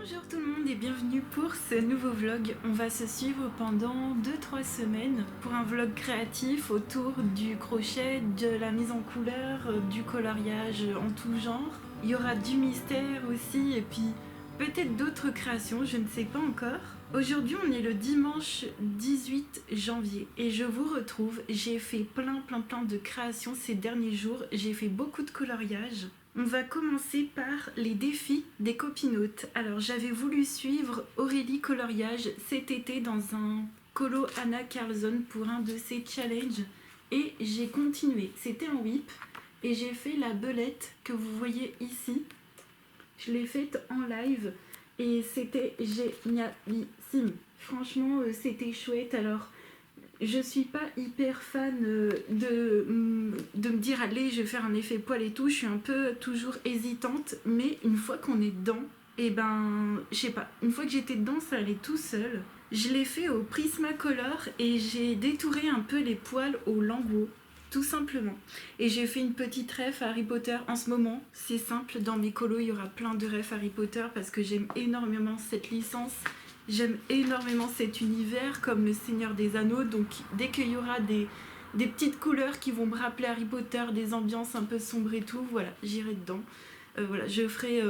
Bonjour tout le monde et bienvenue pour ce nouveau vlog. On va se suivre pendant 2-3 semaines pour un vlog créatif autour du crochet, de la mise en couleur, du coloriage en tout genre. Il y aura du mystère aussi et puis peut-être d'autres créations, je ne sais pas encore. Aujourd'hui on est le dimanche 18 janvier et je vous retrouve. J'ai fait plein de créations ces derniers jours, j'ai fait beaucoup de coloriage. On va commencer par les défis des copinotes. Alors j'avais voulu suivre Aurélie Coloriage cet été dans un colo Anna Carlson pour un de ses challenges et j'ai continué. C'était en whip et j'ai fait la belette que vous voyez ici. Je l'ai faite en live et c'était génialissime. Franchement c'était chouette. Alors je suis pas hyper fan de me dire allez je vais faire un effet poil et tout, je suis un peu toujours hésitante, mais une fois qu'on est dedans, et ben je sais pas, une fois que j'étais dedans ça allait tout seul. Je l'ai fait au Prismacolor et j'ai détouré un peu les poils au Languo, tout simplement. Et j'ai fait une petite ref Harry Potter en ce moment, c'est simple, dans mes colos il y aura plein de refs Harry Potter parce que j'aime énormément cette licence. J'aime énormément cet univers comme le Seigneur des Anneaux, donc dès qu'il y aura des petites couleurs qui vont me rappeler Harry Potter, des ambiances un peu sombres et tout, voilà, j'irai dedans. Voilà, je ferai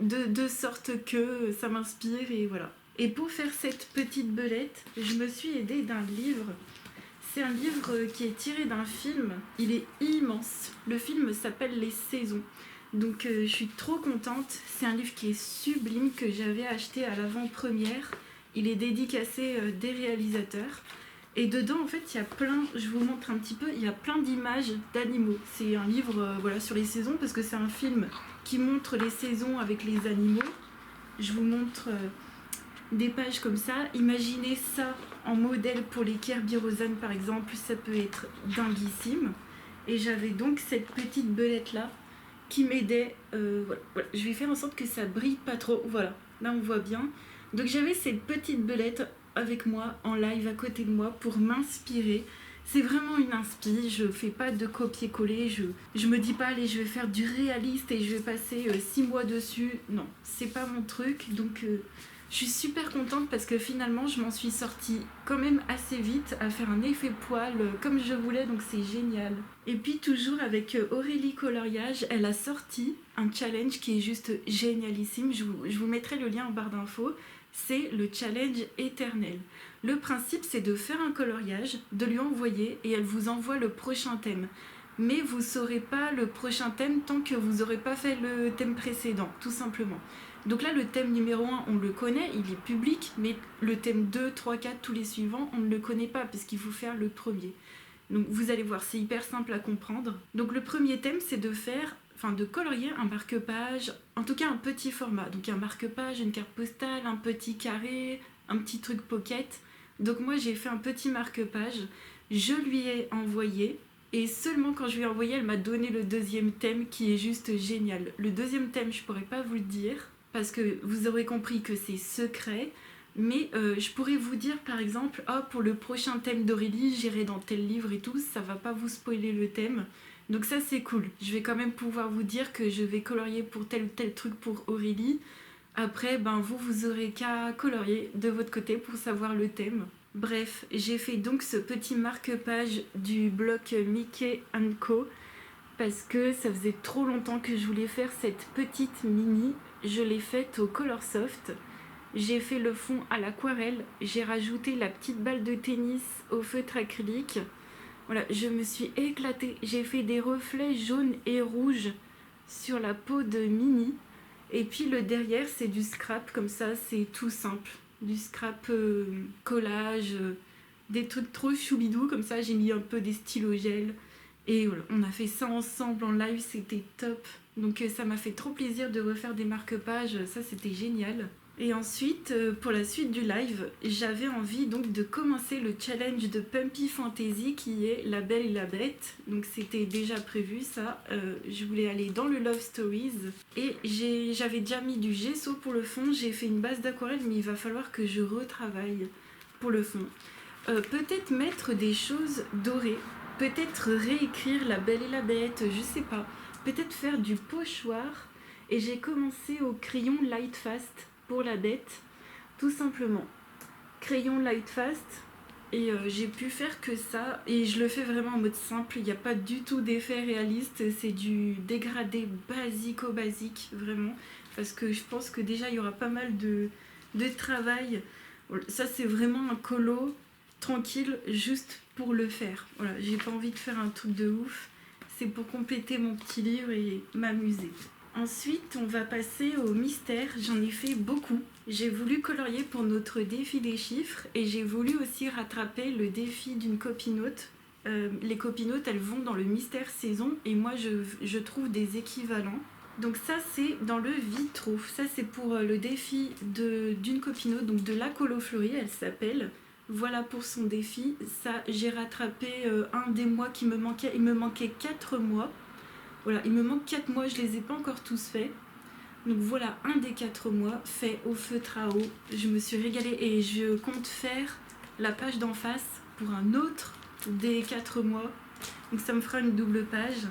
de sorte que ça m'inspire et voilà. Et pour faire cette petite belette, je me suis aidée d'un livre. C'est un livre qui est tiré d'un film, il est immense. Le film s'appelle Les Saisons. Donc je suis trop contente, c'est un livre qui est sublime que j'avais acheté à l'avant-première. Il est dédicacé des réalisateurs. Et dedans en fait il y a plein, je vous montre un petit peu, il y a plein d'images d'animaux. C'est un livre voilà, sur les saisons parce que c'est un film qui montre les saisons avec les animaux. Je vous montre des pages comme ça. Imaginez ça en modèle pour les Kerby Rosen par exemple, ça peut être dinguissime. Et j'avais donc cette petite belette là qui m'aidait, voilà. Je vais faire en sorte que ça brille pas trop, voilà, là on voit bien. Donc j'avais cette petite belette avec moi en live à côté de moi pour m'inspirer. C'est vraiment une inspi, je fais pas de copier-coller, je me dis pas allez je vais faire du réaliste et je vais passer 6 mois dessus, non, c'est pas mon truc, donc je suis super contente parce que finalement je m'en suis sortie quand même assez vite à faire un effet poil comme je voulais, donc c'est génial. Et puis toujours avec Aurélie Coloriage, elle a sorti un challenge qui est juste génialissime, je vous mettrai le lien en barre d'infos, c'est le challenge éternel. Le principe c'est de faire un coloriage, de lui envoyer et elle vous envoie le prochain thème. Mais vous ne saurez pas le prochain thème tant que vous n'aurez pas fait le thème précédent, tout simplement. Donc là, le thème numéro 1, on le connaît, il est public, mais le thème 2, 3, 4, tous les suivants, on ne le connaît pas parce qu'il faut faire le premier. Donc vous allez voir, c'est hyper simple à comprendre. Donc le premier thème, c'est de colorier un marque-page, en tout cas un petit format. Donc un marque-page, une carte postale, un petit carré, un petit truc pocket. Donc moi, j'ai fait un petit marque-page, je lui ai envoyé. Et seulement quand je lui ai envoyé, elle m'a donné le deuxième thème qui est juste génial. Le deuxième thème, je pourrais pas vous le dire parce que vous aurez compris que c'est secret. Mais je pourrais vous dire par exemple, oh, pour le prochain thème d'Aurélie, j'irai dans tel livre et tout, ça va pas vous spoiler le thème. Donc ça c'est cool. Je vais quand même pouvoir vous dire que je vais colorier pour tel ou tel truc pour Aurélie. Après, ben vous aurez qu'à colorier de votre côté pour savoir le thème. Bref, j'ai fait donc ce petit marque-page du bloc Mickey & Co parce que ça faisait trop longtemps que je voulais faire cette petite mini. Je l'ai faite au Colorsoft. J'ai fait le fond à l'aquarelle. J'ai rajouté la petite balle de tennis au feutre acrylique. Voilà, je me suis éclatée. J'ai fait des reflets jaunes et rouges sur la peau de Mini. Et puis le derrière, c'est du scrap, comme ça, c'est tout simple. Du scrap collage, des trucs trop choubidou, comme ça, j'ai mis un peu des stylos gel. Et voilà, on a fait ça ensemble en live, c'était top. Donc ça m'a fait trop plaisir de refaire des marque-pages, ça c'était génial. Et ensuite, pour la suite du live, j'avais envie donc de commencer le challenge de Pumpy Fantasy qui est La Belle et la Bête. Donc c'était déjà prévu ça, je voulais aller dans le Love Stories. Et j'avais déjà mis du gesso pour le fond, j'ai fait une base d'aquarelle mais il va falloir que je retravaille pour le fond. Peut-être mettre des choses dorées, peut-être réécrire La Belle et la Bête, je sais pas. Peut-être faire du pochoir. Et j'ai commencé au crayon Light Fast. pour la bête, tout simplement. Crayon Lightfast, et j'ai pu faire que ça, et je le fais vraiment en mode simple, il n'y a pas du tout d'effet réaliste, c'est du dégradé basico-basique, vraiment, parce que je pense que déjà il y aura pas mal de travail. Ça c'est vraiment un colo tranquille, juste pour le faire. Voilà, j'ai pas envie de faire un truc de ouf, c'est pour compléter mon petit livre et m'amuser. Ensuite, on va passer au mystère. J'en ai fait beaucoup. J'ai voulu colorier pour notre défi des chiffres et j'ai voulu aussi rattraper le défi d'une copinote. Les copinotes, elles vont dans le mystère saison et moi, je trouve des équivalents. Donc ça, c'est dans le vitro. Ça, c'est pour le défi d'une copinote, donc de la colofleurie, elle s'appelle. Voilà pour son défi. Ça, j'ai rattrapé un des mois qui me manquait. Il me manquait 4 mois. Voilà, il me manque 4 mois, je les ai pas encore tous faits. Donc voilà, un des 4 mois fait au feutre à eau. Je me suis régalée et je compte faire la page d'en face pour un autre des 4 mois. Donc ça me fera une double page.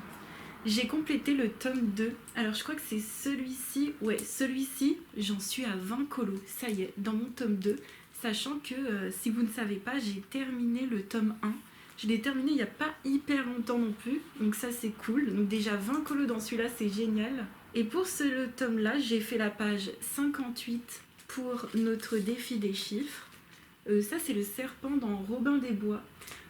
J'ai complété le tome 2. Alors je crois que c'est celui-ci. Ouais, celui-ci, j'en suis à 20 colos. Ça y est, dans mon tome 2. Sachant que, si vous ne savez pas, j'ai terminé le tome 1. Je l'ai terminé il n'y a pas hyper longtemps non plus, donc ça c'est cool. Donc déjà 20 colos dans celui-là, c'est génial. Et pour ce tome-là, j'ai fait la page 58 pour notre défi des chiffres. Ça c'est le serpent dans Robin des Bois.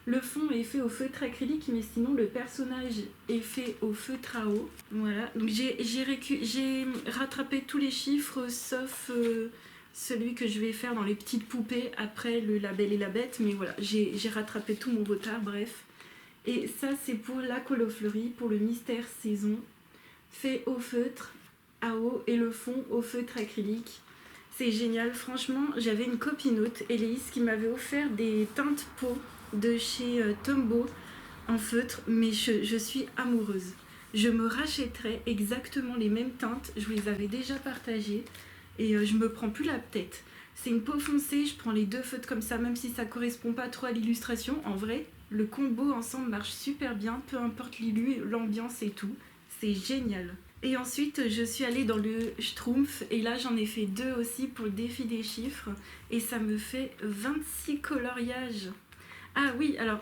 Le fond est fait au feutre acrylique, mais sinon le personnage est fait au feutre à eau. Voilà, donc j'ai rattrapé tous les chiffres sauf... celui que je vais faire dans les petites poupées après le La Belle et la Bête, mais voilà, j'ai rattrapé tout mon retard, bref. Et ça, c'est pour la colofleurie, pour le mystère saison, fait au feutre à eau et le fond au feutre acrylique. C'est génial, franchement, j'avais une copinote, Héloïse, qui m'avait offert des teintes peau de chez Tombow en feutre, mais je suis amoureuse. Je me rachèterai exactement les mêmes teintes, je vous les avais déjà partagées. Et je me prends plus la tête. C'est une peau foncée, je prends les deux feutres comme ça, même si ça correspond pas trop à l'illustration. En vrai, le combo ensemble marche super bien, peu importe l'ambiance et tout. C'est génial. Et ensuite, je suis allée dans le Schtroumpf, et là j'en ai fait 2 aussi pour le défi des chiffres. Et ça me fait 26 coloriages. Ah oui, alors,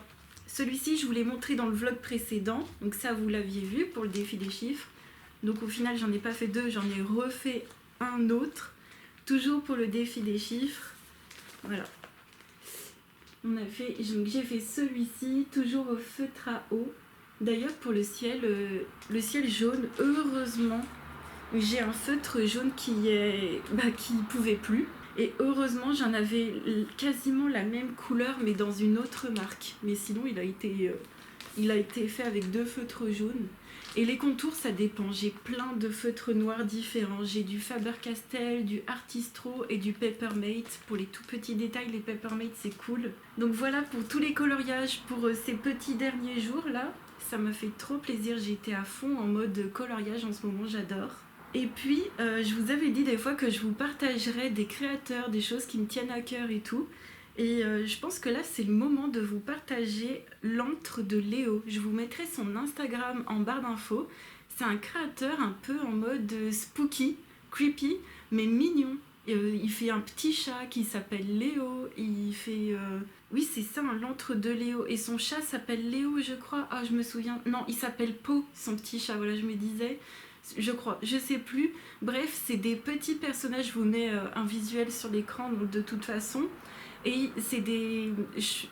celui-ci, je vous l'ai montré dans le vlog précédent. Donc ça, vous l'aviez vu pour le défi des chiffres. Donc au final, j'en ai pas fait 2, j'en ai refait un autre, toujours pour le défi des chiffres. Voilà. J'ai fait celui-ci, toujours au feutre à eau. D'ailleurs pour le ciel jaune, heureusement, j'ai un feutre jaune qui pouvait plus. Et heureusement, j'en avais quasiment la même couleur, mais dans une autre marque. Mais sinon, il a été fait avec 2 feutres jaunes. Et les contours, ça dépend. J'ai plein de feutres noirs différents. J'ai du Faber-Castell, du Artistro et du Peppermate. Pour les tout petits détails, les Peppermate, c'est cool. Donc voilà pour tous les coloriages pour ces petits derniers jours là. Ça m'a fait trop plaisir. J'étais à fond en mode coloriage en ce moment, j'adore. Et puis, je vous avais dit des fois que je vous partagerais des créateurs, des choses qui me tiennent à cœur et tout. Et je pense que là, c'est le moment de vous partager l'antre de Léo. Je vous mettrai son Instagram en barre d'infos. C'est un créateur un peu en mode spooky, creepy, mais mignon. Il fait un petit chat qui s'appelle Léo. Il fait... Oui, c'est ça, l'antre de Léo. Et son chat s'appelle Léo, je crois. Ah, je me souviens. Non, il s'appelle Po, son petit chat. Voilà, je me disais... Je crois, je sais plus. Bref, c'est des petits personnages. Je vous mets un visuel sur l'écran, donc de toute façon. Et c'est des...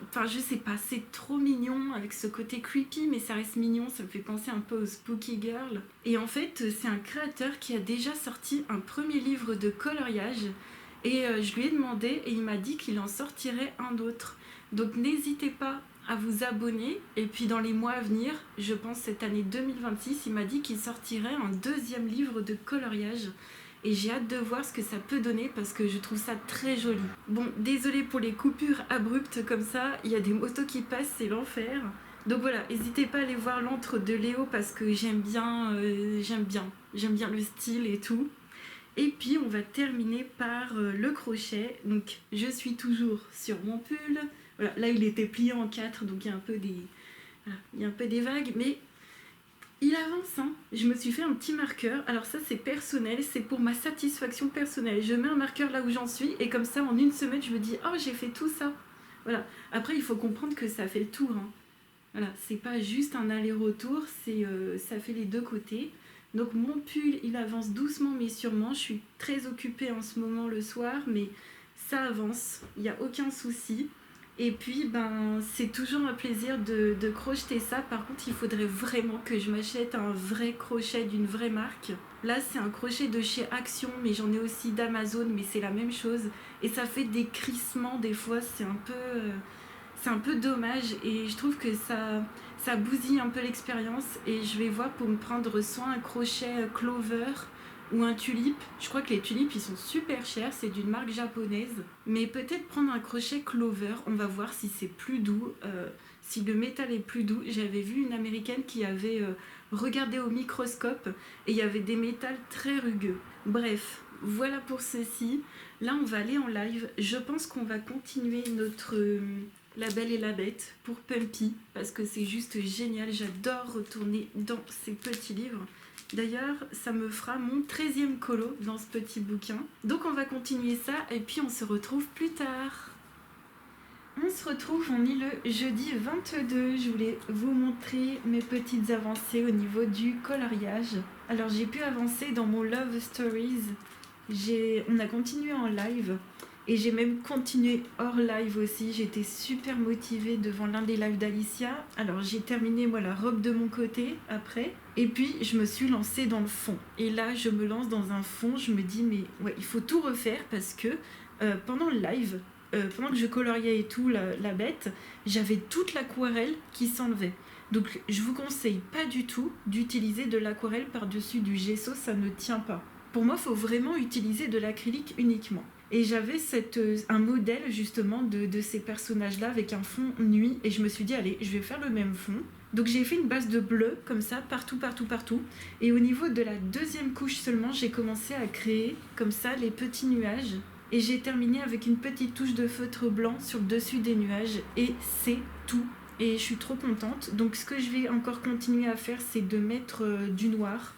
Enfin, je sais pas, c'est trop mignon avec ce côté creepy, mais ça reste mignon, ça me fait penser un peu au Spooky Girl. Et en fait, c'est un créateur qui a déjà sorti un premier livre de coloriage. Et je lui ai demandé et il m'a dit qu'il en sortirait un autre. Donc n'hésitez pas à vous abonner. Et puis dans les mois à venir, je pense cette année 2026, il m'a dit qu'il sortirait un 2e livre de coloriage. Et j'ai hâte de voir ce que ça peut donner parce que je trouve ça très joli. Bon, désolée pour les coupures abruptes comme ça, il y a des motos qui passent, c'est l'enfer. Donc voilà, n'hésitez pas à aller voir l'antre de Léo parce que j'aime bien le style et tout. Et puis on va terminer par le crochet. Donc je suis toujours sur mon pull. Voilà, là il était plié en 4, donc il y a un peu des vagues, mais Il avance, hein. Je me suis fait un petit marqueur. Alors ça, c'est personnel, c'est pour ma satisfaction personnelle. Je mets un marqueur là où j'en suis et comme ça, en une semaine, je me dis « Oh, j'ai fait tout ça !» Voilà. Après, il faut comprendre que ça fait le tour, hein. Voilà, c'est pas juste un aller-retour, ça fait les deux côtés. Donc mon pull, il avance doucement mais sûrement. Je suis très occupée en ce moment le soir, mais ça avance, il n'y a aucun souci. Et puis, c'est toujours un plaisir de crocheter ça. Par contre, il faudrait vraiment que je m'achète un vrai crochet d'une vraie marque. Là, c'est un crochet de chez Action, mais j'en ai aussi d'Amazon, mais c'est la même chose. Et ça fait des crissements des fois, c'est un peu dommage. Et je trouve que ça bousille un peu l'expérience. Et je vais voir pour me prendre soit un crochet Clover ou un tulipe. Je crois que les tulipes, ils sont super chers, c'est d'une marque japonaise. Mais peut-être prendre un crochet Clover, on va voir si c'est plus doux, si le métal est plus doux. J'avais vu une américaine qui avait regardé au microscope et il y avait des métals très rugueux. Bref, voilà pour ceci. Là, on va aller en live. Je pense qu'on va continuer notre La Belle et la Bête pour Pumpy parce que c'est juste génial. J'adore retourner dans ces petits livres. D'ailleurs, ça me fera mon 13e colo dans ce petit bouquin. Donc on va continuer ça et puis on se retrouve plus tard. On se retrouve, on est le jeudi 22. Je voulais vous montrer mes petites avancées au niveau du coloriage. Alors j'ai pu avancer dans mon Love Stories. On a continué en live. Et j'ai même continué hors live aussi. J'étais super motivée devant l'un des lives d'Alicia. Alors j'ai terminé moi la robe de mon côté après. Et puis je me suis lancée dans le fond. Et là je me lance dans un fond. Je me dis mais ouais, il faut tout refaire parce que pendant le live, pendant que je coloriais et tout la bête, j'avais toute l'aquarelle qui s'enlevait. Donc je vous conseille pas du tout d'utiliser de l'aquarelle par-dessus du gesso, ça ne tient pas. Pour moi, il faut vraiment utiliser de l'acrylique uniquement. Et j'avais un modèle justement de ces personnages-là avec un fond nuit. Et je me suis dit, allez, je vais faire le même fond. Donc j'ai fait une base de bleu, comme ça, partout. Et au niveau de la deuxième couche seulement, j'ai commencé à créer, comme ça, les petits nuages. Et j'ai terminé avec une petite touche de feutre blanc sur le dessus des nuages. Et c'est tout. Et je suis trop contente. Donc ce que je vais encore continuer à faire, c'est de mettre du noir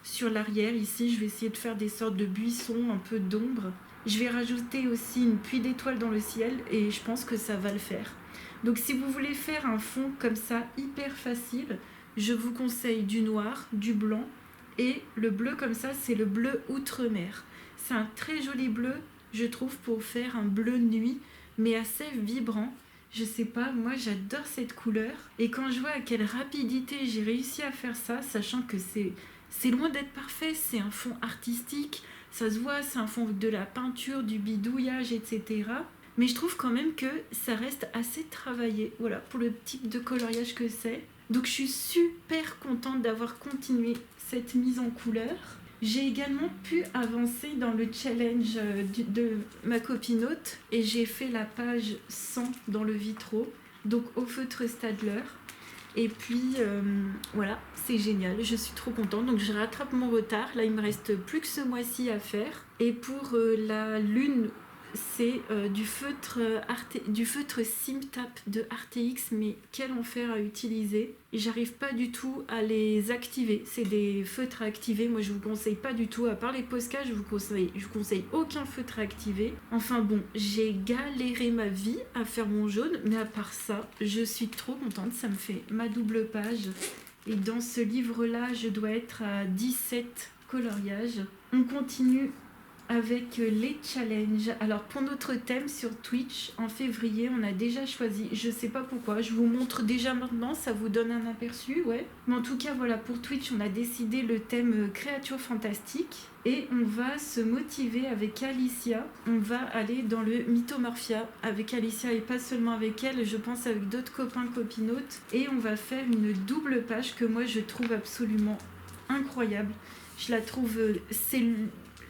sur l'arrière. Ici, je vais essayer de faire des sortes de buissons, un peu d'ombre. Je vais rajouter aussi une pluie d'étoiles dans le ciel et je pense que ça va le faire. Donc si vous voulez faire un fond comme ça hyper facile, je vous conseille du noir, du blanc et le bleu comme ça, c'est le bleu outre-mer. C'est un très joli bleu, je trouve, pour faire un bleu nuit, mais assez vibrant. Je sais pas, moi j'adore cette couleur. Et quand je vois à quelle rapidité j'ai réussi à faire ça, sachant que c'est loin d'être parfait, c'est un fond artistique. Ça se voit, c'est un fond de la peinture, du bidouillage, etc. Mais je trouve quand même que ça reste assez travaillé, voilà, pour le type de coloriage que c'est. Donc je suis super contente d'avoir continué cette mise en couleur. J'ai également pu avancer dans le challenge de ma copinote et j'ai fait la page 100 dans le Vitro, donc au feutre Staedtler. Et puis voilà, c'est génial, je suis trop contente. Donc je rattrape mon retard. Là, il me reste plus que ce mois-ci à faire. Et pour la lune, c'est du feutre Simtap de RTX, mais quel enfer à utiliser. J'arrive pas du tout à les activer. C'est des feutres à activer. Moi, je vous conseille pas du tout. À part les Posca, je vous conseille aucun feutre à activer. Enfin bon, j'ai galéré ma vie à faire mon jaune, mais à part ça, je suis trop contente. Ça me fait ma double page. Et dans ce livre-là, je dois être à 17 coloriages. On continue avec les challenges. Alors pour notre thème sur Twitch en février, on a déjà choisi, je sais pas pourquoi, je vous montre déjà maintenant, ça vous donne un aperçu, ouais. Mais en tout cas voilà, pour Twitch on a décidé le thème créatures fantastiques et on va se motiver avec Alicia. On va aller dans le Mythomorphia avec Alicia et pas seulement avec elle, je pense avec d'autres copains copinotes, et on va faire une double page que moi je trouve absolument incroyable. Je la trouve, c'est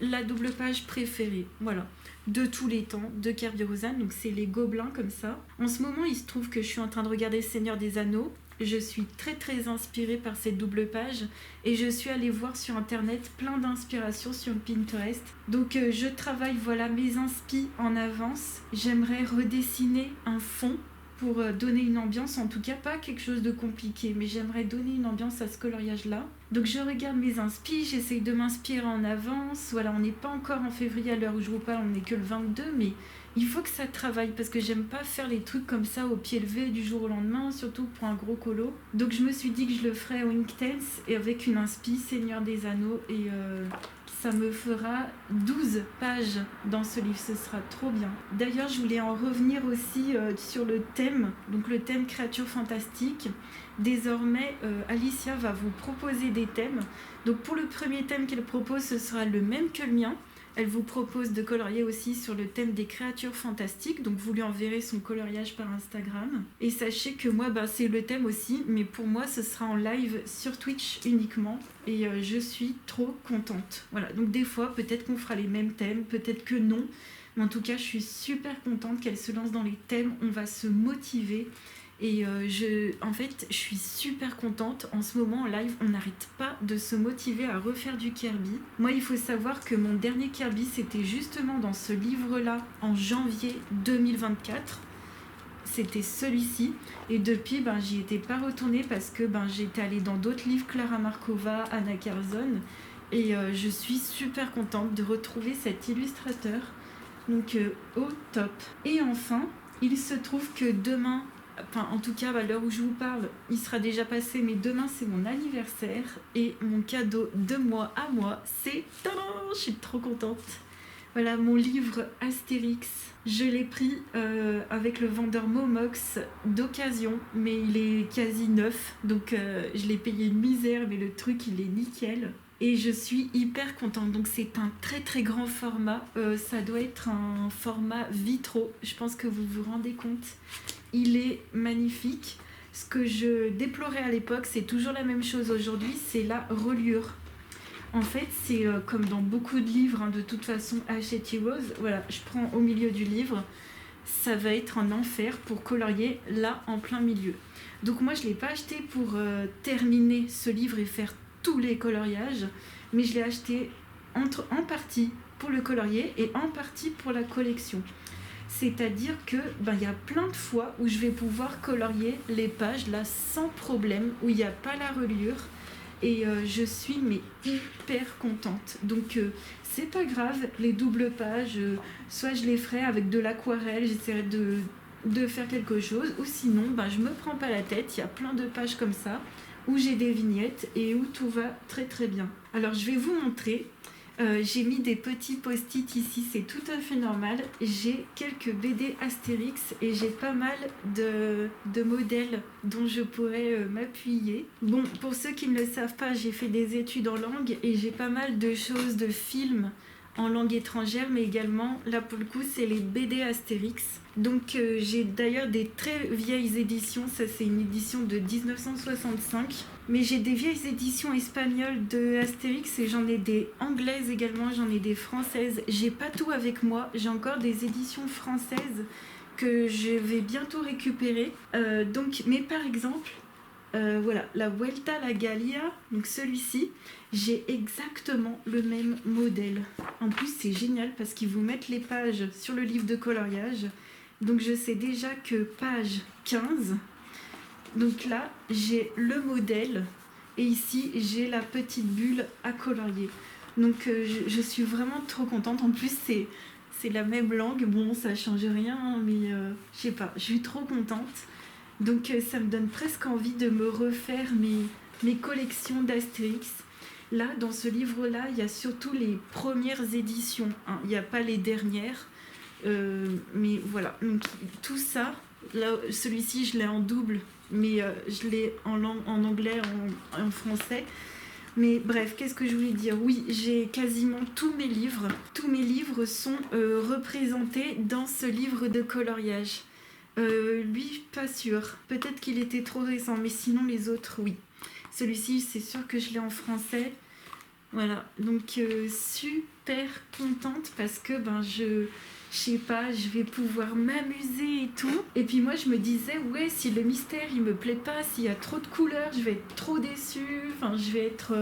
la double page préférée, voilà, de tous les temps, de Kerry Rosen. Donc c'est les gobelins comme ça. En ce moment, il se trouve que je suis en train de regarder Seigneur des Anneaux. Je suis très inspirée par cette double page et je suis allée voir sur internet plein d'inspirations sur Pinterest. Donc je travaille, voilà, mes inspi en avance. J'aimerais redessiner un fond pour donner une ambiance, en tout cas pas quelque chose de compliqué, mais j'aimerais donner une ambiance à ce coloriage-là. Donc je regarde mes inspi, j'essaye de m'inspirer en avance. Voilà, on n'est pas encore en février à l'heure où je vous parle, on n'est que le 22, mais il faut que ça travaille parce que j'aime pas faire les trucs comme ça au pied levé du jour au lendemain, surtout pour un gros colo. Donc je me suis dit que je le ferais au Inktense et avec une inspi Seigneur des Anneaux et ça me fera 12 pages dans ce livre, ce sera trop bien. D'ailleurs, je voulais en revenir aussi sur le thème, donc le thème créatures fantastiques. Désormais, Alicia va vous proposer des thèmes. Donc pour le premier thème qu'elle propose, ce sera le même que le mien. Elle vous propose de colorier aussi sur le thème des créatures fantastiques, donc vous lui enverrez son coloriage par Instagram. Et sachez que moi, c'est le thème aussi, mais pour moi, ce sera en live sur Twitch uniquement. Et je suis trop contente. Voilà, donc des fois, peut-être qu'on fera les mêmes thèmes, peut-être que non. Mais en tout cas, je suis super contente qu'elle se lance dans les thèmes. On va se motiver. Et en fait, je suis super contente. En ce moment, en live, on n'arrête pas de se motiver à refaire du Kirby. Moi, il faut savoir que mon dernier Kirby, c'était justement dans ce livre-là, en janvier 2024. C'était celui-ci. Et depuis, j'y étais pas retournée parce que j'étais allée dans d'autres livres, Clara Markova, Anna Karzon. Et je suis super contente de retrouver cet illustrateur. Donc, au top. Et enfin, il se trouve que demain... Enfin, en tout cas, à l'heure où je vous parle, il sera déjà passé, mais demain, c'est mon anniversaire. Et mon cadeau de moi à moi, c'est... Tadam, je suis trop contente. Voilà, mon livre Astérix. Je l'ai pris avec le vendeur Momox d'occasion, mais il est quasi neuf. Donc, je l'ai payé une misère, mais le truc, il est nickel. Et je suis hyper contente. Donc c'est un très très grand format. Ça doit être un format vitro. Je pense que vous vous rendez compte. Il est magnifique. Ce que je déplorais à l'époque, c'est toujours la même chose aujourd'hui, c'est la reliure. En fait, c'est comme dans beaucoup de livres, de toute façon, Hachette Rose. Voilà, je prends au milieu du livre. Ça va être un enfer pour colorier là en plein milieu. Donc moi, je ne l'ai pas acheté pour terminer ce livre et faire tous les coloriages, mais je l'ai acheté en partie pour le colorier et en partie pour la collection. C'est-à-dire que y a plein de fois où je vais pouvoir colorier les pages là sans problème, où il n'y a pas la reliure et je suis hyper contente. Donc c'est pas grave, les doubles pages, soit je les ferai avec de l'aquarelle, j'essaierai de faire quelque chose, ou sinon je me prends pas la tête, il y a plein de pages comme ça où j'ai des vignettes et où tout va très très bien. Alors je vais vous montrer, j'ai mis des petits post-it ici, c'est tout à fait normal. J'ai quelques BD Astérix et j'ai pas mal de modèles dont je pourrais m'appuyer. Bon, pour ceux qui ne le savent pas, j'ai fait des études en langue et j'ai pas mal de choses, de films en langue étrangère, mais également, là pour le coup, c'est les BD Astérix. Donc j'ai d'ailleurs des très vieilles éditions, ça c'est une édition de 1965, mais j'ai des vieilles éditions espagnoles de Astérix et j'en ai des anglaises également, j'en ai des françaises. J'ai pas tout avec moi, j'ai encore des éditions françaises que je vais bientôt récupérer. Mais par exemple, voilà, la Vuelta a la Galia, donc celui-ci, j'ai exactement le même modèle. En plus, c'est génial parce qu'ils vous mettent les pages sur le livre de coloriage. Donc, je sais déjà que page 15, donc là, j'ai le modèle et ici, j'ai la petite bulle à colorier. Donc, je suis vraiment trop contente. En plus, c'est la même langue. Bon, ça change rien, mais je sais pas, je suis trop contente. Donc ça me donne presque envie de me refaire mes collections d'Astérix. Là, dans ce livre-là, il y a surtout les premières éditions. Il n'y a pas les dernières. Mais voilà. Donc tout ça, là, celui-ci, je l'ai en double, mais je l'ai en anglais, en français. Mais bref, qu'est-ce que je voulais dire? Oui, j'ai quasiment tous mes livres. Tous mes livres sont représentés dans ce livre de coloriage. Lui, pas sûr. Peut-être qu'il était trop récent, mais sinon les autres, oui. Celui-ci, c'est sûr que je l'ai en français. Voilà, donc super contente parce que je sais pas, je vais pouvoir m'amuser et tout. Et puis moi je me disais ouais, si le mystère il me plaît pas, s'il y a trop de couleurs, je vais être trop déçue. Enfin, je vais être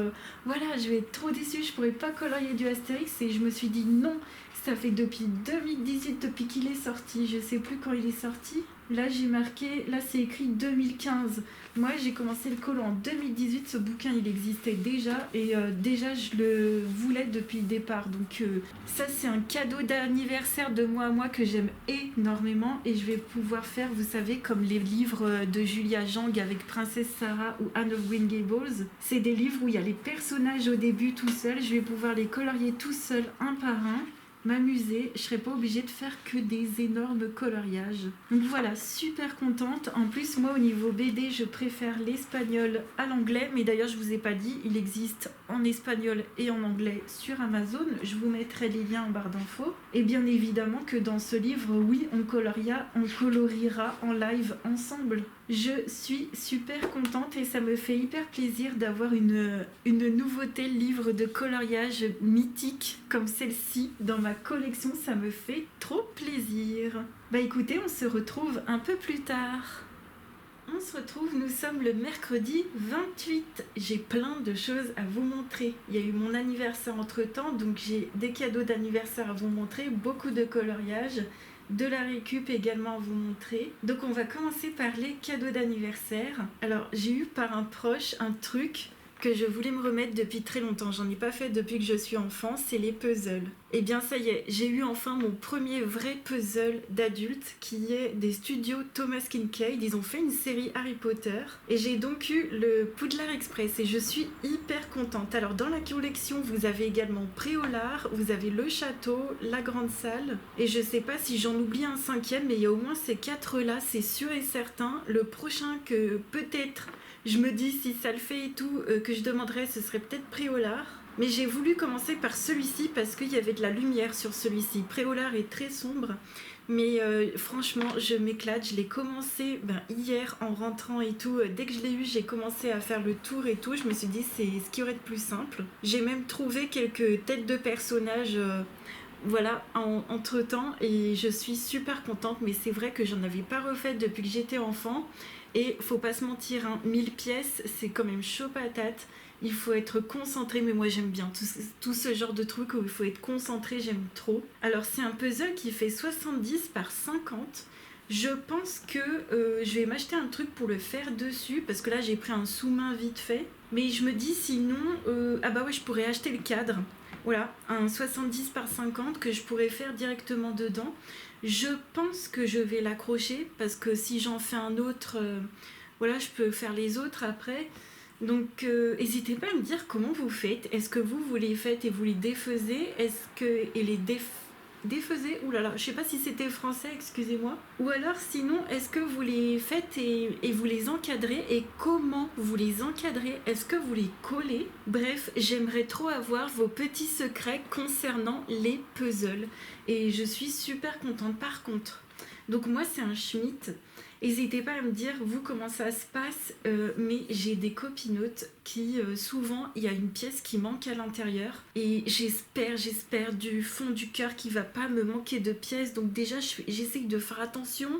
je vais être trop déçue, je pourrais pas colorier du Astérix et je me suis dit non, ça fait depuis 2018 depuis qu'il est sorti, je sais plus quand il est sorti. Là j'ai marqué, là c'est écrit 2015. Moi j'ai commencé le colo en 2018, ce bouquin il existait déjà et déjà je le voulais depuis le départ. Donc ça c'est un cadeau d'anniversaire de moi à moi que j'aime énormément et je vais pouvoir faire, vous savez, comme les livres de Julia Jang avec Princesse Sarah ou Anne of Green Gables. C'est des livres où il y a les personnages au début tout seuls, je vais pouvoir les colorier tout seul un par un, m'amuser, je serais pas obligée de faire que des énormes coloriages. Donc voilà, super contente. En plus, moi au niveau BD, je préfère l'espagnol à l'anglais, mais d'ailleurs je vous ai pas dit, il existe en espagnol et en anglais sur Amazon. Je vous mettrai les liens en barre d'infos. Et bien évidemment que dans ce livre, oui, on coloriera en live ensemble. Je suis super contente et ça me fait hyper plaisir d'avoir une nouveauté livre de coloriage mythique comme celle-ci dans ma collection. Ça me fait trop plaisir. Bah écoutez, on se retrouve un peu plus tard. On se retrouve, nous sommes le mercredi 28. J'ai plein de choses à vous montrer. Il y a eu mon anniversaire entre temps, donc j'ai des cadeaux d'anniversaire à vous montrer, beaucoup de coloriage, de la récup également à vous montrer. Donc on va commencer par les cadeaux d'anniversaire. Alors j'ai eu par un proche un truc que je voulais me remettre depuis très longtemps. J'en ai pas fait depuis que je suis enfant, c'est les puzzles. Et bien ça y est, j'ai eu enfin mon premier vrai puzzle d'adulte qui est des studios Thomas Kincaid. Ils ont fait une série Harry Potter et j'ai donc eu le Poudlard Express et je suis hyper contente. Alors dans la collection, vous avez également Préolard, vous avez le château, la grande salle et je sais pas si j'en oublie un cinquième, mais il y a au moins ces 4 là, c'est sûr et certain. Le prochain que peut-être je me dis si ça le fait et tout, que je demanderais, ce serait peut-être Préolard. Mais j'ai voulu commencer par celui-ci parce qu'il y avait de la lumière sur celui-ci. Préolard est très sombre, mais franchement, je m'éclate. Je l'ai commencé hier en rentrant et tout. Dès que je l'ai eu, j'ai commencé à faire le tour et tout. Je me suis dit, c'est ce qui aurait de plus simple. J'ai même trouvé quelques têtes de personnages... entre temps et je suis super contente, mais c'est vrai que j'en avais pas refait depuis que j'étais enfant et faut pas se mentir, 1000 pièces c'est quand même chaud patate, il faut être concentré, mais moi j'aime bien tout ce genre de truc où il faut être concentré, j'aime trop. Alors c'est un puzzle qui fait 70 par 50. Je pense que je vais m'acheter un truc pour le faire dessus parce que là j'ai pris un sous-main vite fait, mais je me dis sinon je pourrais acheter le cadre. Voilà, un 70 par 50 que je pourrais faire directement dedans. Je pense que je vais l'accrocher parce que si j'en fais un autre, je peux faire les autres après. Donc n'hésitez pas à me dire comment vous faites. Est-ce que vous les faites et vous les défaisez? Défaisez, oulala, je sais pas si c'était français, excusez-moi. Ou alors sinon, est-ce que vous les faites et vous les encadrez? Et comment vous les encadrez? Est-ce que vous les collez? Bref, j'aimerais trop avoir vos petits secrets concernant les puzzles. Et je suis super contente. Par contre, donc moi c'est un Schmitt. N'hésitez pas à me dire vous comment ça se passe, mais j'ai des copinotes qui souvent il y a une pièce qui manque à l'intérieur et j'espère du fond du cœur qu'il va pas me manquer de pièces, donc déjà j'essaye de faire attention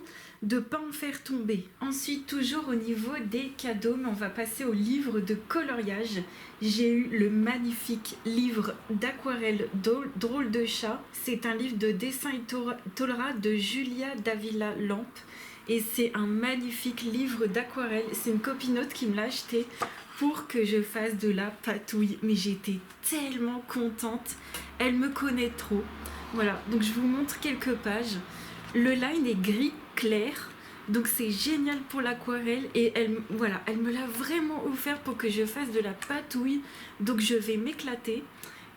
de pas en faire tomber. Ensuite, toujours au niveau des cadeaux, mais on va passer au livre de coloriage. J'ai eu le magnifique livre d'aquarelle Drôle de chat. C'est un livre de dessin et tolera de Julia Davila Lampe. Et c'est un magnifique livre d'aquarelle. C'est une copinote qui me l'a acheté pour que je fasse de la patouille. Mais j'étais tellement contente. Elle me connaît trop. Voilà, donc je vous montre quelques pages. Le line est gris clair. Donc c'est génial pour l'aquarelle. Et elle me l'a vraiment offert pour que je fasse de la patouille. Donc je vais m'éclater.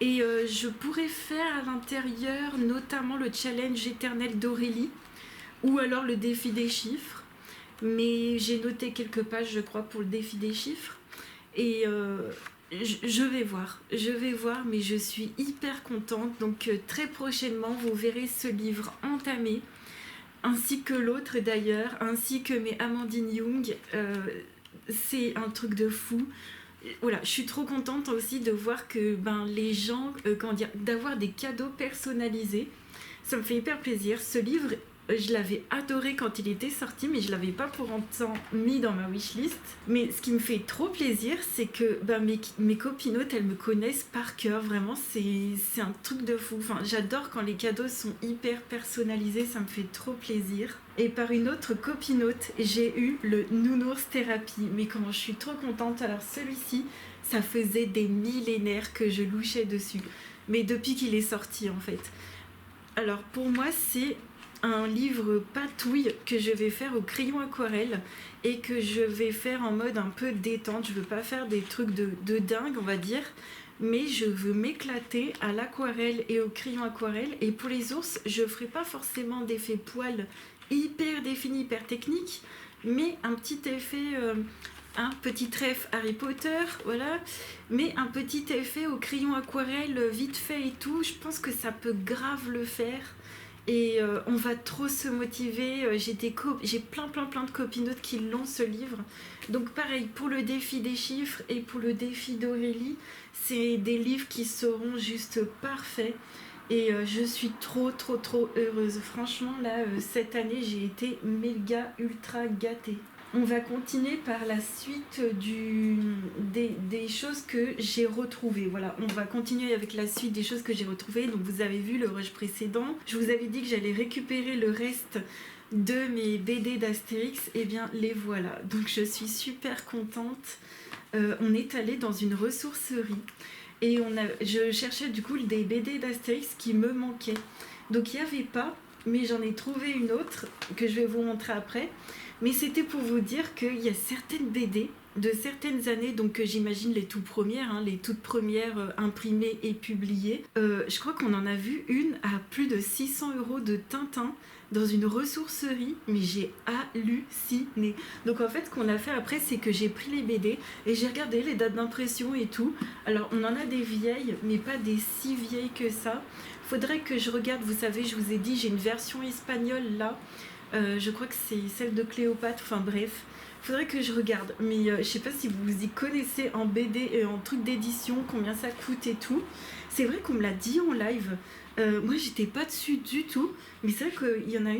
Et je pourrais faire à l'intérieur notamment le challenge éternel d'Aurélie. Ou alors le défi des chiffres. Mais j'ai noté quelques pages, je crois, pour le défi des chiffres. Et je vais voir, mais je suis hyper contente. Donc très prochainement, vous verrez ce livre entamé. Ainsi que l'autre d'ailleurs, ainsi que mes Amandine Young. C'est un truc de fou. voilà, je suis trop contente aussi de voir que les gens, comment dire, d'avoir des cadeaux personnalisés. Ça me fait hyper plaisir. Ce livre, je l'avais adoré quand il était sorti, mais je l'avais pas pour autant mis dans ma wishlist. Mais ce qui me fait trop plaisir, c'est que mes copinotes, elles me connaissent par cœur. Vraiment, c'est un truc de fou. Enfin, j'adore quand les cadeaux sont hyper personnalisés, ça me fait trop plaisir. Et par une autre copinote, j'ai eu le Nounours Thérapie. Mais comment je suis trop contente. Alors celui-ci, ça faisait des millénaires que je louchais dessus. Mais depuis qu'il est sorti, en fait. Alors pour moi, c'est un livre patouille que je vais faire au crayon aquarelle et que je vais faire en mode un peu détente. Je veux pas faire des trucs de dingue, on va dire, mais je veux m'éclater à l'aquarelle et au crayon aquarelle. Et pour les ours, je ferai pas forcément d'effet poil hyper défini, hyper technique, mais un petit effet... un petit trèfle Harry Potter, voilà, mais un petit effet au crayon aquarelle vite fait et tout, je pense que ça peut grave le faire. Et on va trop se motiver. J'ai plein de copinotes qui l'ont, ce livre. Donc pareil, pour le défi des chiffres et pour le défi d'Aurélie, c'est des livres qui seront juste parfaits. Et je suis trop heureuse. Franchement, là, cette année, j'ai été méga ultra gâtée. On va continuer par la suite des choses que j'ai retrouvées. Voilà, on va continuer avec la suite des choses que j'ai retrouvées. Donc vous avez vu le rush précédent. Je vous avais dit que j'allais récupérer le reste de mes BD d'Astérix. Et bien les voilà. Donc je suis super contente. On est allé dans une ressourcerie. Et je cherchais du coup des BD d'Astérix qui me manquaient. Donc il n'y avait pas, mais j'en ai trouvé une autre que je vais vous montrer après. Mais c'était pour vous dire qu'il y a certaines BD de certaines années, donc j'imagine les toutes premières, les toutes premières imprimées et publiées. Je crois qu'on en a vu une à plus de 600 € de Tintin dans une ressourcerie, mais j'ai halluciné. Donc en fait, ce qu'on a fait après, c'est que j'ai pris les BD et j'ai regardé les dates d'impression et tout. Alors on en a des vieilles, mais pas des si vieilles que ça. Faudrait que je regarde, vous savez, je vous ai dit, j'ai une version espagnole là. Je crois que c'est celle de Cléopâtre, enfin bref, faudrait que je regarde, mais je sais pas si vous y connaissez en BD et en truc d'édition, combien ça coûte et tout. C'est vrai qu'on me l'a dit en live, moi j'étais pas dessus du tout, mais c'est vrai qu'il y en a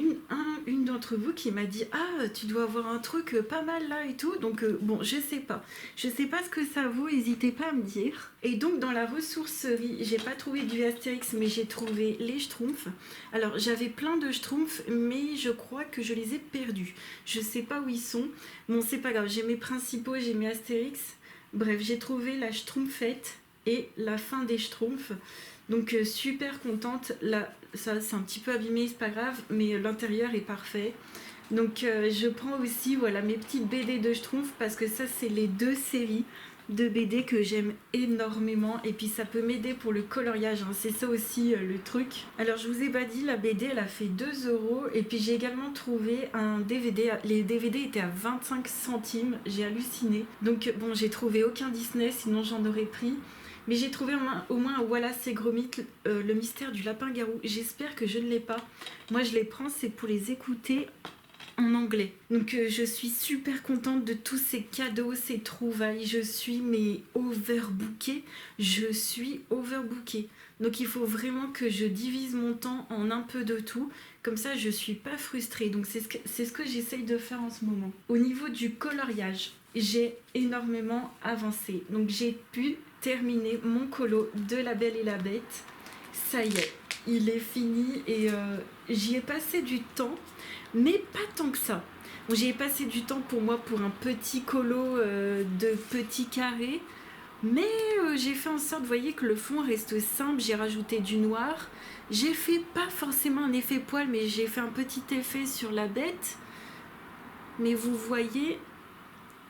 une d'entre vous qui m'a dit « Ah, tu dois avoir un truc pas mal là et tout », donc bon, je sais pas ce que ça vaut, n'hésitez pas à me dire. Et donc dans la ressourcerie, j'ai pas trouvé du Astérix, mais j'ai trouvé les Schtroumpfs. Alors j'avais plein de Schtroumpfs, mais je crois que je les ai perdus. Je sais pas où ils sont, bon c'est pas grave, j'ai mes principaux, j'ai mes Astérix. Bref, j'ai trouvé la Schtroumpfette et la fin des Schtroumpfs. Donc super contente. Là, ça c'est un petit peu abîmé, c'est pas grave, mais l'intérieur est parfait. Donc je prends aussi voilà mes petites BD de Schtroumpfs parce que ça c'est les deux séries de BD que j'aime énormément et puis ça peut m'aider pour le coloriage, c'est ça aussi le truc. Alors je vous ai pas dit, la BD elle a fait 2 € et puis j'ai également trouvé un DVD, les DVD étaient à 25 centimes, j'ai halluciné. Donc bon, j'ai trouvé aucun Disney, sinon j'en aurais pris. Mais j'ai trouvé au moins un Wallace et Gromit, le mystère du lapin-garou. J'espère que je ne l'ai pas. Moi, je les prends, c'est pour les écouter en anglais. Donc, je suis super contente de tous ces cadeaux, ces trouvailles. Je suis overbookée. Je suis overbookée. Donc, il faut vraiment que je divise mon temps en un peu de tout. Comme ça, je suis pas frustrée. Donc, c'est ce que j'essaye de faire en ce moment. Au niveau du coloriage, j'ai énormément avancé. Donc, j'ai pu terminé mon colo de La Belle et la Bête. Ça y est, il est fini et j'y ai passé du temps, mais pas tant que ça. Bon, j'y ai passé du temps pour moi pour un petit colo de petits carrés, mais j'ai fait en sorte, vous voyez, que le fond reste simple. J'ai rajouté du noir. J'ai fait pas forcément un effet poil, mais j'ai fait un petit effet sur la bête. Mais vous voyez,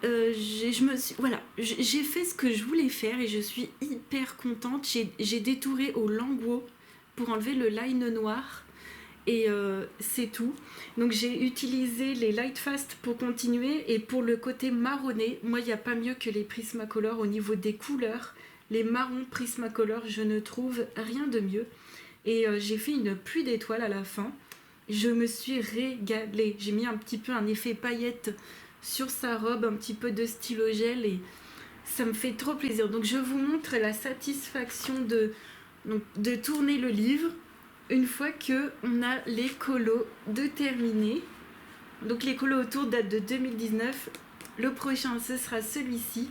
j'ai fait ce que je voulais faire et je suis hyper contente. J'ai détouré au Languo pour enlever le line noir et c'est tout. Donc j'ai utilisé les Lightfast pour continuer et pour le côté marronné, moi il n'y a pas mieux que les Prismacolor au niveau des couleurs. Les marrons Prismacolor, je ne trouve rien de mieux. Et j'ai fait une pluie d'étoiles à la fin. Je me suis régalée. J'ai mis un petit peu un effet paillette sur sa robe, un petit peu de stylo gel et Ça me fait trop plaisir. Donc je vous montre la satisfaction de tourner le livre une fois qu'on a les colos de terminer. Donc les colos autour datent de 2019. Le prochain, ce sera celui-ci.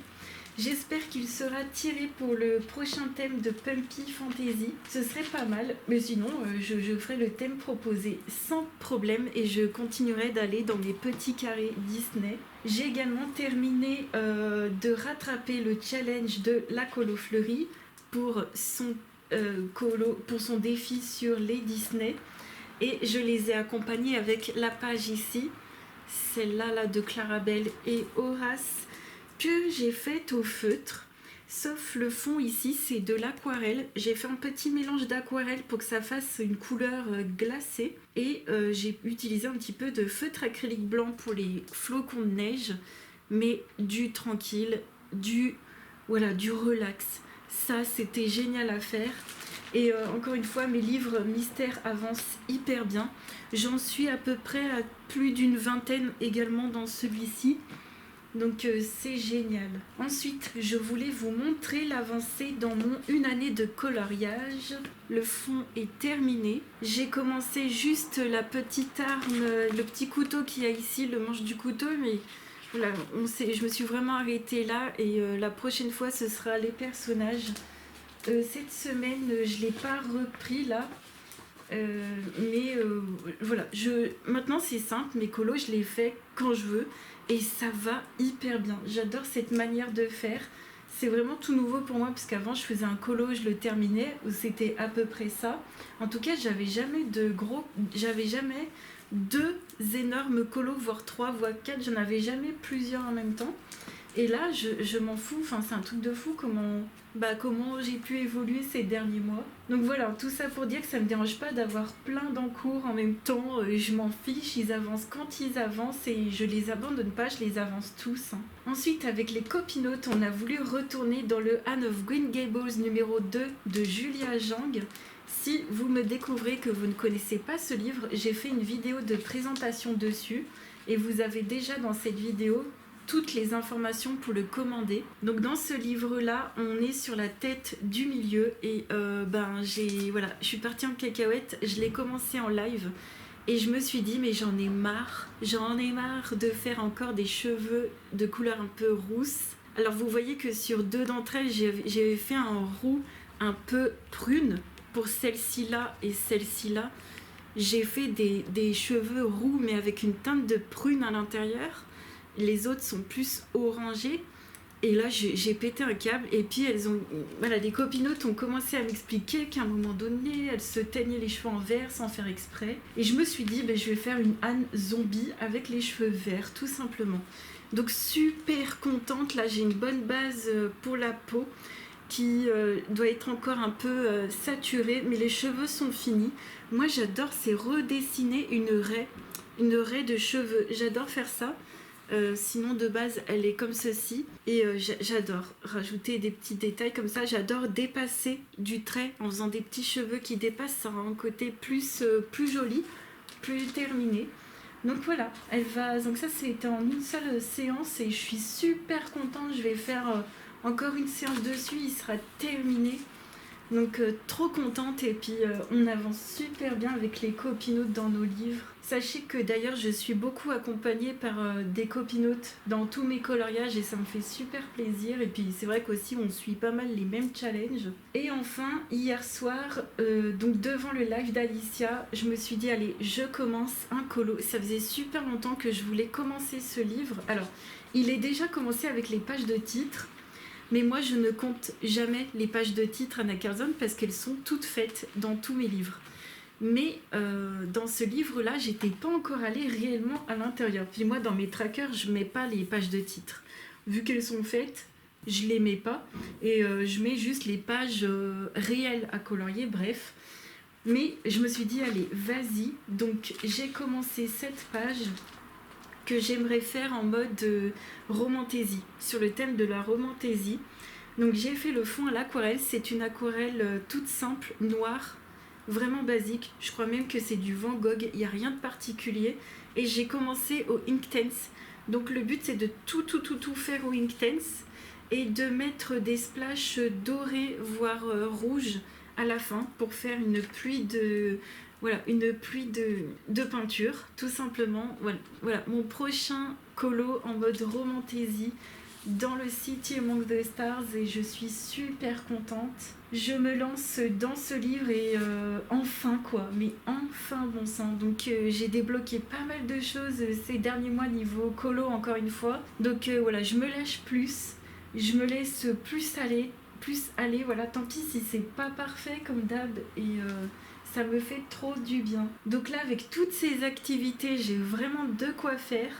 J'espère qu'il sera tiré pour le prochain thème de Pumpy Fantasy. Ce serait pas mal, mais sinon je ferai le thème proposé sans problème et je continuerai d'aller dans les petits carrés Disney. J'ai également terminé de rattraper le challenge de la colo fleurie pour son défi sur les Disney. Et je les ai accompagnés avec la page ici, celle-là là, de Clarabelle et Horace, que j'ai faite au feutre, sauf le fond ici c'est de l'aquarelle. J'ai fait un petit mélange d'aquarelle pour que ça fasse une couleur glacée et j'ai utilisé un petit peu de feutre acrylique blanc pour les flocons de neige, mais du tranquille, du relax. Ça c'était génial à faire. Et encore une fois, mes livres mystères avancent hyper bien. J'en suis à peu près à plus d'une vingtaine également dans celui-ci. Donc c'est génial. Ensuite, je voulais vous montrer l'avancée dans mon une année de coloriage. Le fond est terminé. J'ai commencé juste la petite arme, le petit couteau qu'il y a ici, le manche du couteau, mais voilà, je me suis vraiment arrêtée là et la prochaine fois ce sera les personnages. Cette semaine, je ne l'ai pas repris là. Mais voilà, maintenant c'est simple, mes colos je les fais quand je veux et ça va hyper bien. J'adore cette manière de faire. C'est vraiment tout nouveau pour moi parce qu'avant je faisais un colo, je le terminais, où c'était à peu près ça. En tout cas, j'avais jamais deux énormes colos, voire trois, voire quatre. J'en avais jamais plusieurs en même temps. Et là, je m'en fous, enfin, c'est un truc de fou comment j'ai pu évoluer ces derniers mois. Donc voilà, tout ça pour dire que ça me dérange pas d'avoir plein d'encours en même temps. Je m'en fiche, ils avancent quand ils avancent et je les abandonne pas, je les avance tous. Ensuite, avec les copinotes, on a voulu retourner dans le Anne of Green Gables numéro 2 de Julia Jang. Si vous me découvrez que vous ne connaissez pas ce livre, j'ai fait une vidéo de présentation dessus et vous avez déjà dans cette vidéo toutes les informations pour le commander. Donc dans ce livre-là, on est sur la tête du milieu et je suis partie en cacahuète, je l'ai commencé en live et je me suis dit mais j'en ai marre de faire encore des cheveux de couleur un peu rousse. Alors vous voyez que sur deux d'entre elles, j'ai fait un roux un peu prune pour celle-ci là et celle-ci là. J'ai fait des cheveux roux mais avec une teinte de prune à l'intérieur. Les autres sont plus orangés et là j'ai pété un câble et puis les copinotes ont commencé à m'expliquer qu'à un moment donné elles se teignaient les cheveux en vert sans faire exprès et je me suis dit je vais faire une Anne zombie avec les cheveux verts tout simplement. Donc super contente, là j'ai une bonne base pour la peau qui doit être encore un peu saturée, mais les cheveux sont finis. Moi j'adore, c'est redessiner une raie de cheveux, j'adore faire ça. Sinon de base elle est comme ceci et j'adore rajouter des petits détails comme ça, j'adore dépasser du trait en faisant des petits cheveux qui dépassent, ça a un côté plus joli, plus terminé. Donc voilà, donc ça c'était en une seule séance et je suis super contente, je vais faire encore une séance dessus, il sera terminé. Donc trop contente et puis on avance super bien avec les copinotes dans nos livres. Sachez que d'ailleurs je suis beaucoup accompagnée par des copinotes dans tous mes coloriages et ça me fait super plaisir. Et puis c'est vrai qu'aussi on suit pas mal les mêmes challenges. Et enfin hier soir, donc devant le live d'Alicia, je me suis dit allez je commence un colo. Ça faisait super longtemps que je voulais commencer ce livre. Alors il est déjà commencé avec les pages de titres. Mais moi, je ne compte jamais les pages de titres Anna Curzon parce qu'elles sont toutes faites dans tous mes livres. Mais dans ce livre-là, j'étais pas encore allée réellement à l'intérieur. Puis moi, dans mes trackers, je mets pas les pages de titres. Vu qu'elles sont faites, je les mets pas. Et je mets juste les pages réelles à colorier, bref. Mais je me suis dit, allez, vas-y. Donc, j'ai commencé cette page que j'aimerais faire en mode romantaisie, sur le thème de la romantaisie. Donc j'ai fait le fond à l'aquarelle, c'est une aquarelle toute simple, noire, vraiment basique. Je crois même que c'est du Van Gogh, il n'y a rien de particulier. Et j'ai commencé au Inktense. Donc le but c'est de tout faire au Inktense. et de mettre des splashes dorés voire rouges à la fin pour faire une pluie de peinture tout simplement. Voilà mon prochain colo en mode romantasy dans le City Among the Stars et je suis super contente. Je me lance dans ce livre et enfin quoi, mais enfin bon sang. Donc j'ai débloqué pas mal de choses ces derniers mois niveau colo encore une fois. Donc voilà, je me lâche plus, je me laisse plus aller, voilà, tant pis si c'est pas parfait comme d'hab et ça me fait trop du bien. Donc là avec toutes ces activités, j'ai vraiment de quoi faire.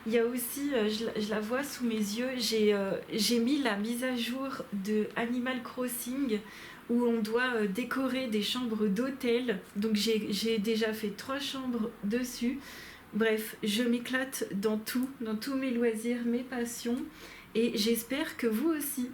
Il y a aussi, je la vois sous mes yeux, j'ai mis la mise à jour de Animal Crossing où on doit décorer des chambres d'hôtel. Donc j'ai déjà fait 3 chambres dessus. Bref, je m'éclate dans tous mes loisirs, mes passions et j'espère que vous aussi.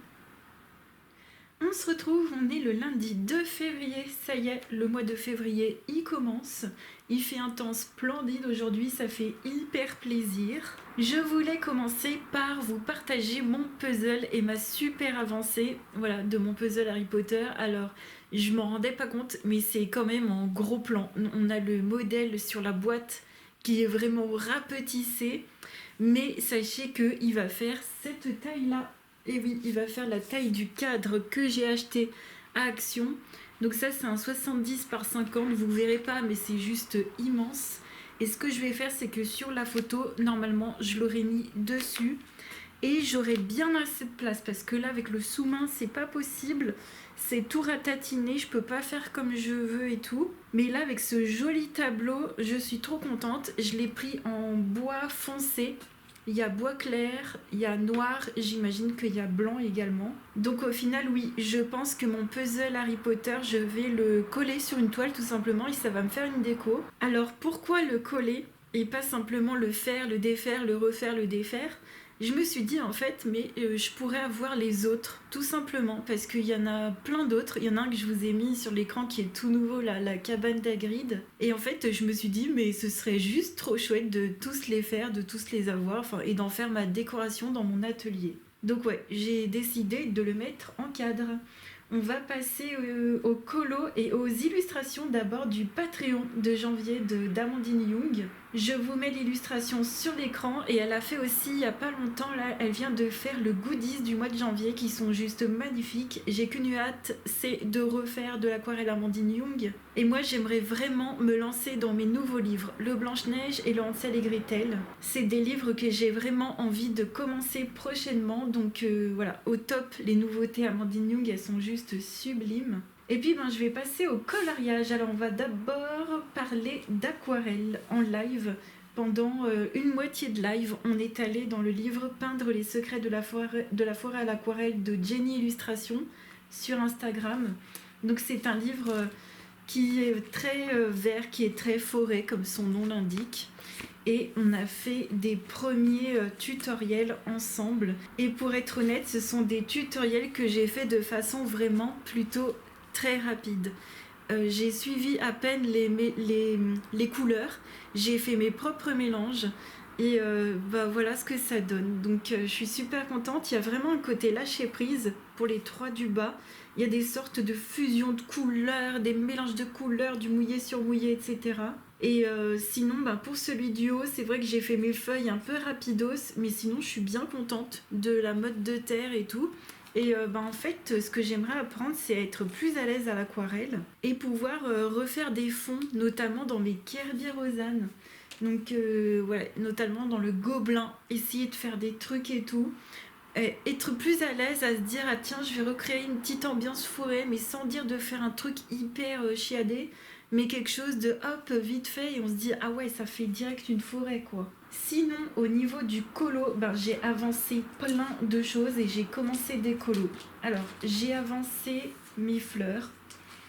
On se retrouve, on est le lundi 2 février, ça y est, le mois de février il commence. Il fait un temps splendide aujourd'hui, ça fait hyper plaisir. Je voulais commencer par vous partager mon puzzle et ma super avancée, voilà, de mon puzzle Harry Potter. Alors, je m'en rendais pas compte, mais c'est quand même en gros plan. On a le modèle sur la boîte qui est vraiment rapetissé, mais sachez qu'il va faire cette taille-là. Et oui, il va faire la taille du cadre que j'ai acheté à Action. Donc ça, c'est un 70 par 50. Vous verrez pas, mais c'est juste immense. Et ce que je vais faire, c'est que sur la photo, normalement, je l'aurais mis dessus. Et j'aurai bien assez de place. Parce que là, avec le sous-main, c'est pas possible. C'est tout ratatiné. Je peux pas faire comme je veux et tout. Mais là, avec ce joli tableau, je suis trop contente. Je l'ai pris en bois foncé. Il y a bois clair, il y a noir, j'imagine qu'il y a blanc également. Donc au final, oui, je pense que mon puzzle Harry Potter, je vais le coller sur une toile tout simplement et ça va me faire une déco. Alors pourquoi le coller et pas simplement le faire, le défaire, le refaire, le défaire ? Je me suis dit en fait, mais je pourrais avoir les autres, tout simplement, parce qu'il y en a plein d'autres. Il y en a un que je vous ai mis sur l'écran qui est tout nouveau, là, la cabane d'Hagrid. Et en fait, je me suis dit, mais ce serait juste trop chouette de tous les faire, de tous les avoir, et d'en faire ma décoration dans mon atelier. Donc ouais, j'ai décidé de le mettre en cadre. On va passer au colo et aux illustrations d'abord du Patreon de janvier d'Amandine Young. Je vous mets l'illustration sur l'écran et elle a fait aussi il n'y a pas longtemps, là, elle vient de faire le goodies du mois de janvier qui sont juste magnifiques. J'ai qu'une hâte, c'est de refaire de l'aquarelle Amandine Young. Et moi j'aimerais vraiment me lancer dans mes nouveaux livres, le Blanche-Neige et le Hansel et Gretel. C'est des livres que j'ai vraiment envie de commencer prochainement, donc voilà, au top, les nouveautés Amandine Young, elles sont juste sublimes. Et puis je vais passer au coloriage. Alors on va d'abord parler d'aquarelle en live. Pendant une moitié de live, on est allé dans le livre Peindre les secrets de la forêt à l'aquarelle de Jenny Illustration sur Instagram. Donc c'est un livre qui est très vert, qui est très forêt comme son nom l'indique. Et on a fait des premiers tutoriels ensemble. Et pour être honnête, ce sont des tutoriels que j'ai fait de façon vraiment plutôt très rapide. J'ai suivi à peine les couleurs, j'ai fait mes propres mélanges et voilà ce que ça donne. Donc je suis super contente, il y a vraiment un côté lâcher prise pour les 3 du bas. Il y a des sortes de fusions de couleurs, des mélanges de couleurs, du mouillé sur mouillé, etc. Et sinon, pour celui du haut, c'est vrai que j'ai fait mes feuilles un peu rapidos, mais sinon je suis bien contente de la mode de terre et tout. Et en fait, ce que j'aimerais apprendre, c'est à être plus à l'aise à l'aquarelle et pouvoir refaire des fonds, notamment dans mes Kerby Rosanne. Donc, notamment dans le gobelin, essayer de faire des trucs et tout. Être plus à l'aise à se dire, ah tiens, je vais recréer une petite ambiance forêt, mais sans dire de faire un truc hyper chiadé, mais quelque chose de hop, vite fait, et on se dit, ah ouais, ça fait direct une forêt, quoi. Sinon, au niveau du colo, j'ai avancé plein de choses et j'ai commencé des colos. Alors, j'ai avancé mes fleurs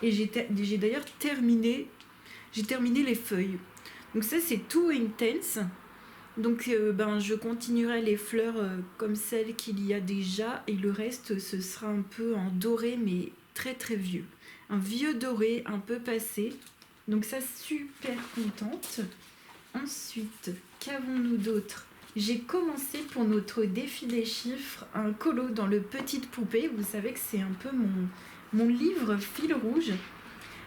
et j'ai d'ailleurs terminé les feuilles. Donc ça, c'est Too Intense. Donc, je continuerai les fleurs comme celles qu'il y a déjà et le reste, ce sera un peu en doré, mais très très vieux. Un vieux doré, un peu passé. Donc ça, super contente. Ensuite, qu'avons-nous d'autre ? J'ai commencé pour notre défi des chiffres un colo dans le Petite Poupée. Vous savez que c'est un peu mon livre fil rouge.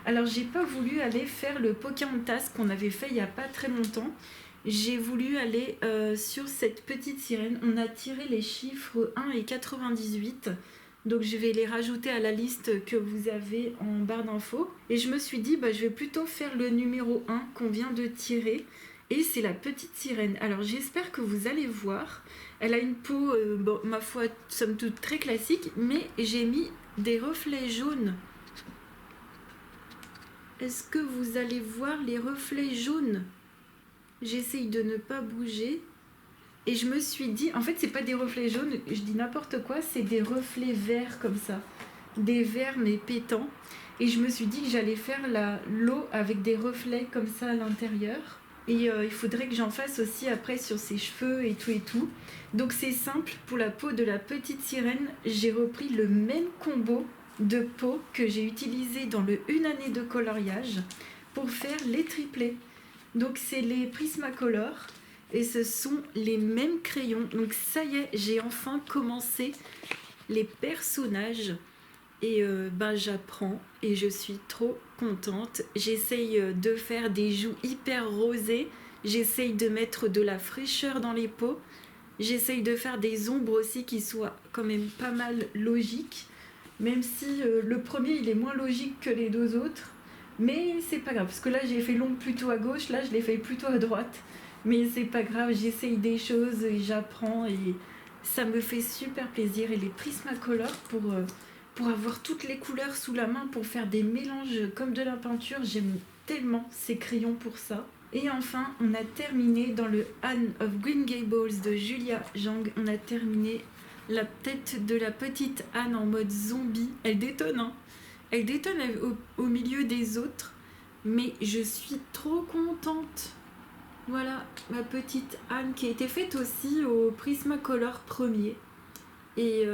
Alors j'ai pas voulu aller faire le Pocahontas qu'on avait fait il y a pas très longtemps. J'ai voulu aller sur cette petite sirène. On a tiré les chiffres 1 et 98. Donc je vais les rajouter à la liste que vous avez en barre d'infos. Et je me suis dit, je vais plutôt faire le numéro 1 qu'on vient de tirer. Et c'est la petite sirène. Alors j'espère que vous allez voir. Elle a une peau, ma foi, somme toute très classique. Mais j'ai mis des reflets jaunes. Est-ce que vous allez voir les reflets jaunes? J'essaye de ne pas bouger. Et je me suis dit, en fait, c'est pas des reflets jaunes, je dis n'importe quoi, c'est des reflets verts comme ça. Des verts mais pétants. Et je me suis dit que j'allais faire l'eau avec des reflets comme ça à l'intérieur. Et il faudrait que j'en fasse aussi après sur ses cheveux et tout et tout. Donc c'est simple, pour la peau de la petite sirène, j'ai repris le même combo de peau que j'ai utilisé dans le 1 année de coloriage pour faire les triplés. Donc c'est les Prismacolor. Et ce sont les mêmes crayons. Donc ça y est, j'ai enfin commencé les personnages. Et j'apprends et je suis trop contente. J'essaye de faire des joues hyper rosées. J'essaye de mettre de la fraîcheur dans les peaux. J'essaye de faire des ombres aussi qui soient quand même pas mal logiques. Même si le premier il est moins logique que les deux autres. Mais c'est pas grave, parce que là j'ai fait l'ombre plutôt à gauche, là je l'ai fait plutôt à droite. Mais c'est pas grave, j'essaye des choses et j'apprends et ça me fait super plaisir. Et les Prismacolor pour avoir toutes les couleurs sous la main, pour faire des mélanges comme de la peinture, j'aime tellement ces crayons pour ça. Et enfin, on a terminé dans le Anne of Green Gables de Julia Jang, on a terminé la tête de la petite Anne en mode zombie. Elle détonne, hein. Elle détonne au milieu des autres, mais je suis trop contente. Voilà, ma petite Anne qui a été faite aussi au Prismacolor premier. Et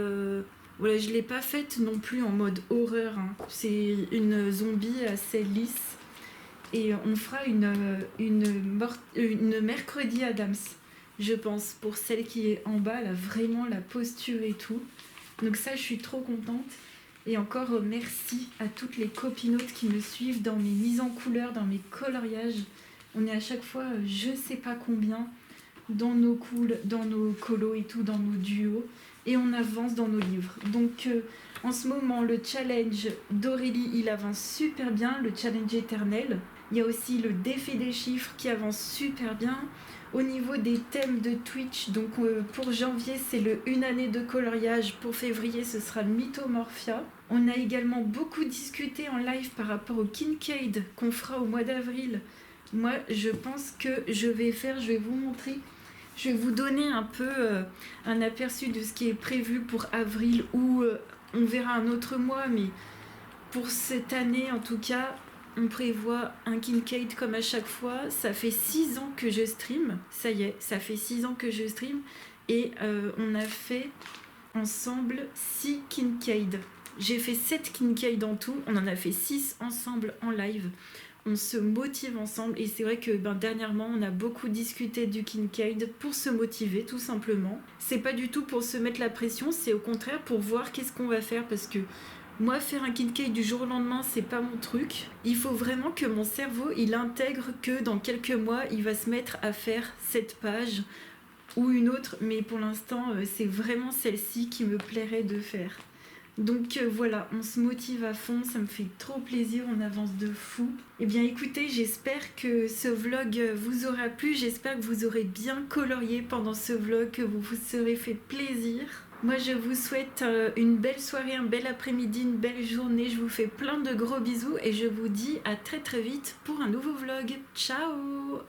voilà, je ne l'ai pas faite non plus en mode horreur, hein. C'est une zombie assez lisse. Et on fera une mercredi Adams, je pense, pour celle qui est en bas, là, vraiment la posture et tout. Donc ça, je suis trop contente. Et encore merci à toutes les copinotes qui me suivent dans mes mises en couleur, dans mes coloriages. On est à chaque fois, je sais pas combien, dans nos colos et tout, dans nos duos. Et on avance dans nos livres. Donc en ce moment, le challenge d'Aurélie, il avance super bien, le challenge éternel. Il y a aussi le défi des chiffres qui avance super bien. Au niveau des thèmes de Twitch, donc pour janvier, c'est le 1 année de coloriage. Pour février, ce sera Mythomorphia. On a également beaucoup discuté en live par rapport au Kincaid qu'on fera au mois d'avril. Moi, je pense que je vais vous montrer, je vais vous donner un peu un aperçu de ce qui est prévu pour avril ou on verra un autre mois, mais pour cette année en tout cas, on prévoit un Kincaid comme à chaque fois. Ça fait 6 ans que je stream, ça y est, ça fait 6 ans que je stream et on a fait ensemble 6 Kincaid. J'ai fait 7 Kincaid en tout, on en a fait 6 ensemble en live. On se motive ensemble et c'est vrai que dernièrement on a beaucoup discuté du Kincaid pour se motiver tout simplement. C'est pas du tout pour se mettre la pression, c'est au contraire pour voir qu'est-ce qu'on va faire parce que moi faire un Kincaid du jour au lendemain c'est pas mon truc. Il faut vraiment que mon cerveau il intègre que dans quelques mois il va se mettre à faire cette page ou une autre, mais pour l'instant c'est vraiment celle-ci qui me plairait de faire. Donc voilà, on se motive à fond, ça me fait trop plaisir, on avance de fou. Eh bien écoutez, j'espère que ce vlog vous aura plu, j'espère que vous aurez bien colorié pendant ce vlog, que vous vous serez fait plaisir. Moi je vous souhaite une belle soirée, un bel après-midi, une belle journée, je vous fais plein de gros bisous et je vous dis à très très vite pour un nouveau vlog. Ciao!